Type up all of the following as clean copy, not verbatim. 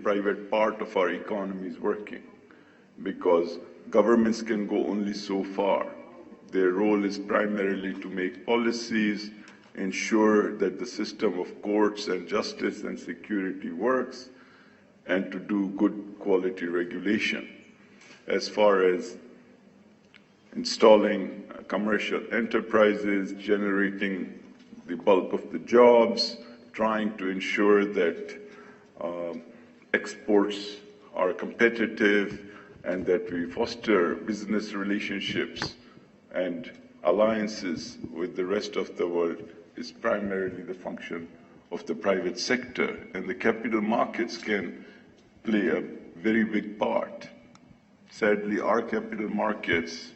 private part of our economy is working, because governments can go only so far. Their role is primarily to make policies, ensure that the system of courts and justice and security works, and to do good quality regulation. As far as installing commercial enterprises, generating the bulk of the jobs, trying to ensure that exports are competitive and that we foster business relationships and alliances with the rest of the world is primarily the function of the private sector, and the capital markets can play a very big part. Sadly, our capital markets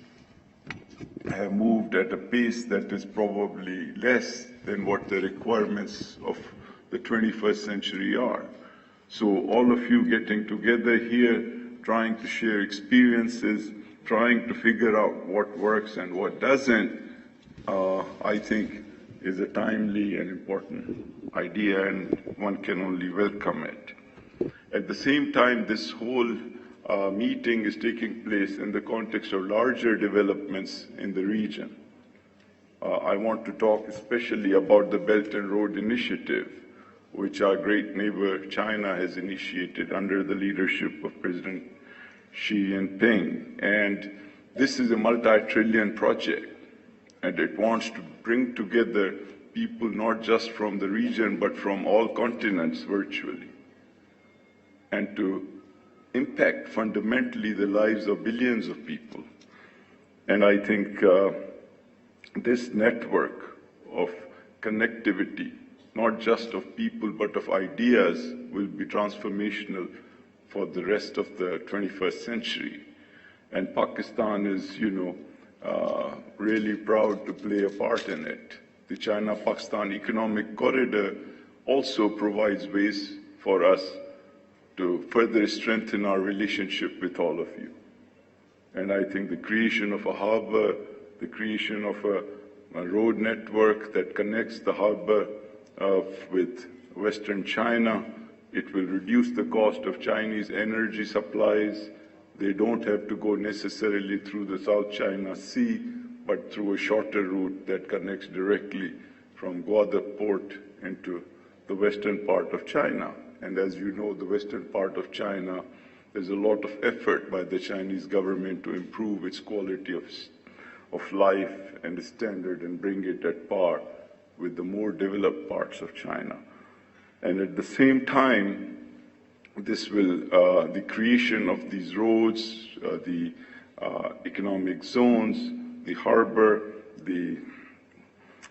have moved at a pace that is probably less than what the requirements of the 21st century are. So all of you getting together here, trying to share experiences, trying to figure out what works and what doesn't, I think is a timely and important idea, and one can only welcome it. At the same time, this whole meeting is taking place in the context of larger developments in the region. I want to talk especially about the Belt and Road Initiative, which our great neighbor China has initiated under the leadership of President Xi Jinping. And this is a multi-trillion project, and it wants to bring together people not just from the region but from all continents virtually, and to impact fundamentally the lives of billions of people. And I think this network of connectivity, not just of people but of ideas, will be transformational for the rest of the 21st century. And Pakistan is, really proud to play a part in it. The China-Pakistan Economic Corridor also provides ways for us to further strengthen our relationship with all of you. And I think the creation of a harbor, the creation of a road network that connects the harbor with Western China, it will reduce the cost of Chinese energy supplies. They don't have to go necessarily through the South China Sea, but through a shorter route that connects directly from Gwadar port into the western part of China. And as you know, the western part of China, there's a lot of effort by the Chinese government to improve its quality of life and standard and bring it at par with the more developed parts of China. And at the same time, this will, the creation of these roads, the economic zones, the harbor, the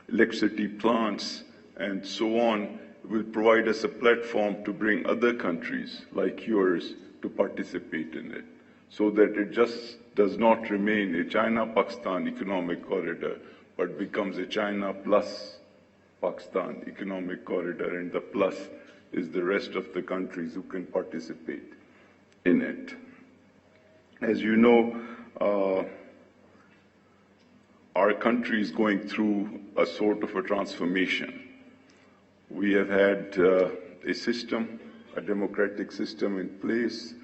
electricity plants, and so on, will provide us a platform to bring other countries like yours to participate in it, so that it just does not remain a China-Pakistan economic corridor, but becomes a China plus Pakistan economic corridor, and the plus is the rest of the countries who can participate in it. As you know, our country is going through a sort of a transformation. We have had a system, a democratic system in place.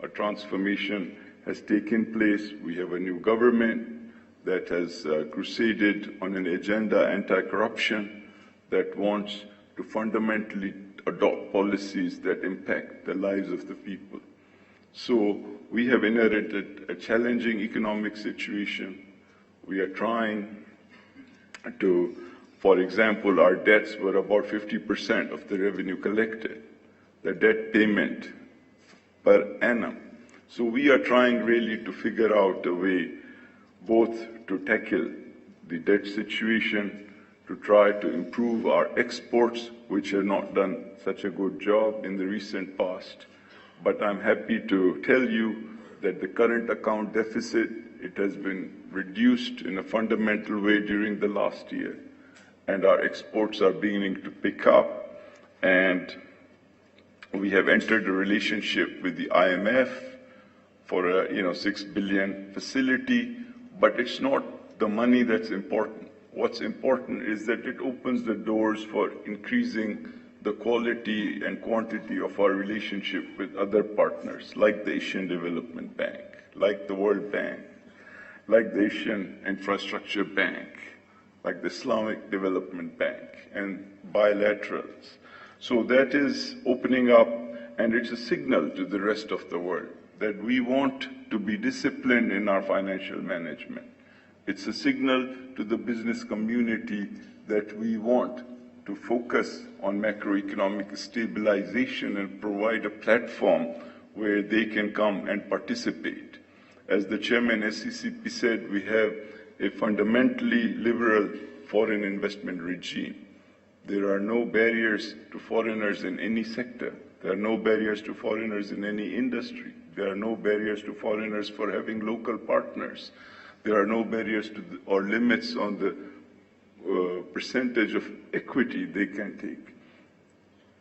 A transformation has taken place. We have a new government that has crusaded on an agenda anti-corruption that wants to fundamentally adopt policies that impact the lives of the people. So we have inherited a challenging economic situation. We are trying to, for example, our debts were about 50% of the revenue collected, the debt payment per annum. So we are trying really to figure out a way both to tackle the debt situation, to try to improve our exports, which have not done such a good job in the recent past. But I'm happy to tell you that the current account deficit, it has been reduced in a fundamental way during the last year. And our exports are beginning to pick up. And we have entered a relationship with the IMF for a $6 billion facility. But it's not the money that's important. What's important is that it opens the doors for increasing the quality and quantity of our relationship with other partners, like the Asian Development Bank, like the World Bank, like the Asian Infrastructure Bank, like the Islamic Development Bank, and bilaterals. So that is opening up, and it's a signal to the rest of the world that we want to be disciplined in our financial management. It's a signal to the business community that we want to focus on macroeconomic stabilization and provide a platform where they can come and participate. As the chairman SCCP said, we have a fundamentally liberal foreign investment regime. There are no barriers to foreigners in any sector. There are no barriers to foreigners in any industry. There are no barriers to foreigners for having local partners. There are no barriers to or limits on the percentage of equity they can take.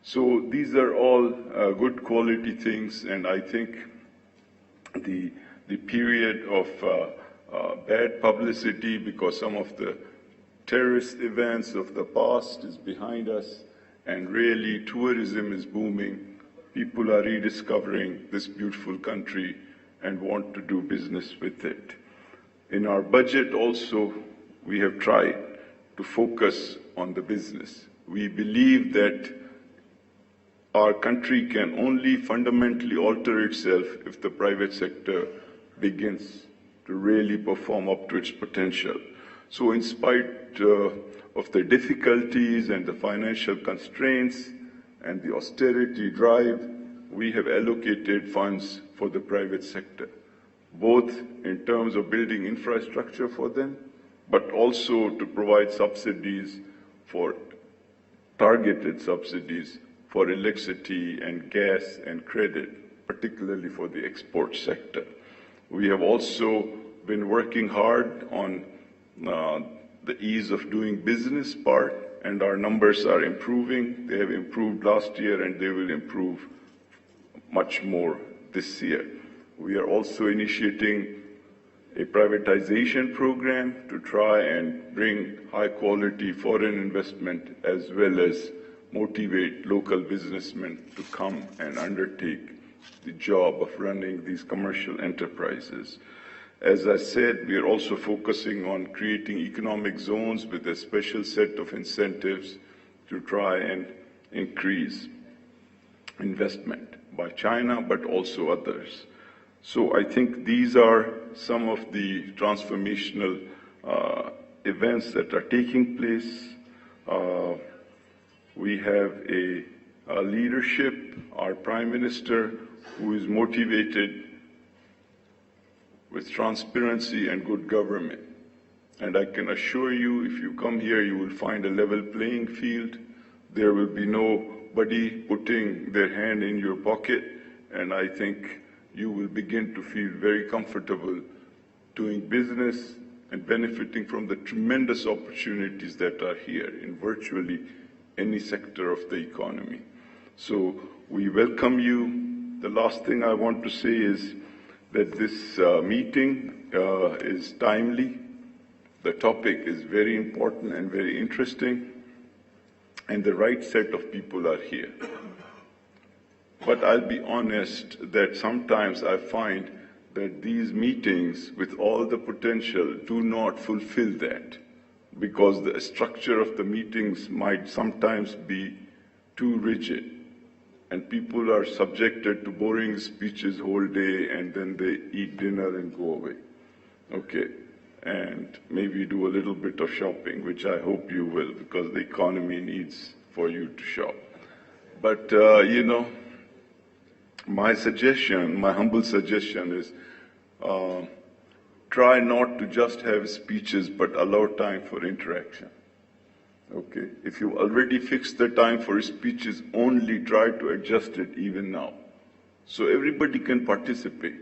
So these are all good quality things, and I think the period of bad publicity because some of the terrorist events of the past is behind us, and really tourism is booming. People are rediscovering this beautiful country and want to do business with it. In our budget also, we have tried to focus on the business. We believe that our country can only fundamentally alter itself if the private sector begins to really perform up to its potential. So in spite of the difficulties and the financial constraints and the austerity drive, we have allocated funds for the private sector, both in terms of building infrastructure for them, but also to provide subsidies for targeted subsidies for electricity and gas and credit, particularly for the export sector. We have also been working hard on the ease of doing business part, and our numbers are improving. They have improved last year, and they will improve much more this year. We are also initiating a privatization program to try and bring high-quality foreign investment as well as motivate local businessmen to come and undertake the job of running these commercial enterprises. As I said, we are also focusing on creating economic zones with a special set of incentives to try and increase investment by China, but also others. So I think these are some of the transformational events that are taking place. We have a leadership, our Prime Minister, who is motivated with transparency and good government. And I can assure you, if you come here, you will find a level playing field. There will be nobody putting their hand in your pocket, and I think you will begin to feel very comfortable doing business and benefiting from the tremendous opportunities that are here in virtually any sector of the economy. So we welcome you. The last thing I want to say is that this meeting is timely. The topic is very important and very interesting, and the right set of people are here. But I'll be honest that sometimes I find that these meetings with all the potential do not fulfill that, because the structure of the meetings might sometimes be too rigid, and people are subjected to boring speeches whole day, and then they eat dinner and go away. Okay, and maybe do a little bit of shopping, which I hope you will, because the economy needs for you to shop. But, my suggestion, my humble suggestion is try not to just have speeches, but allow time for interaction. Okay, if you already fixed the time for speeches, only try to adjust it even now, so everybody can participate.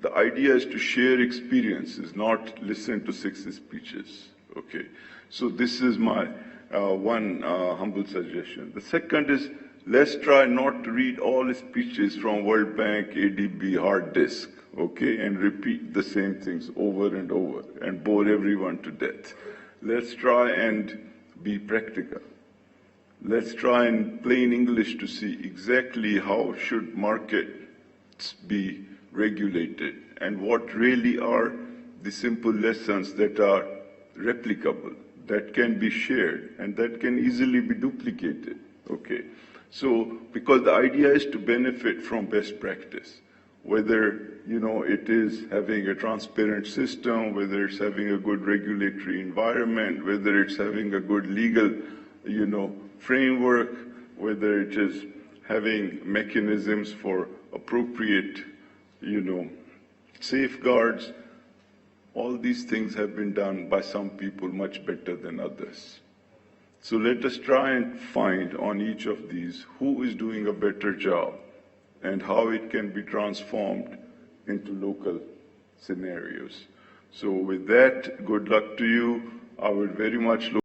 The idea is to share experiences, not listen to 6 speeches. Okay, so this is my one humble suggestion. The second is, let's try not to read all speeches from World Bank, ADB, hard disk, okay, and repeat the same things over and over and bore everyone to death. Let's try and be practical. let's try in plain English to see exactly how should markets be regulated and what really are the simple lessons that are replicable, that can be shared, and that can easily be duplicated. Okay. So, because the idea is to benefit from best practice, whether, it is having a transparent system, whether it's having a good regulatory environment, whether it's having a good legal, framework, whether it is having mechanisms for appropriate, safeguards. All these things have been done by some people much better than others. So let us try and find on each of these who is doing a better job and how it can be transformed into local scenarios. So with that, good luck to you. I would very much look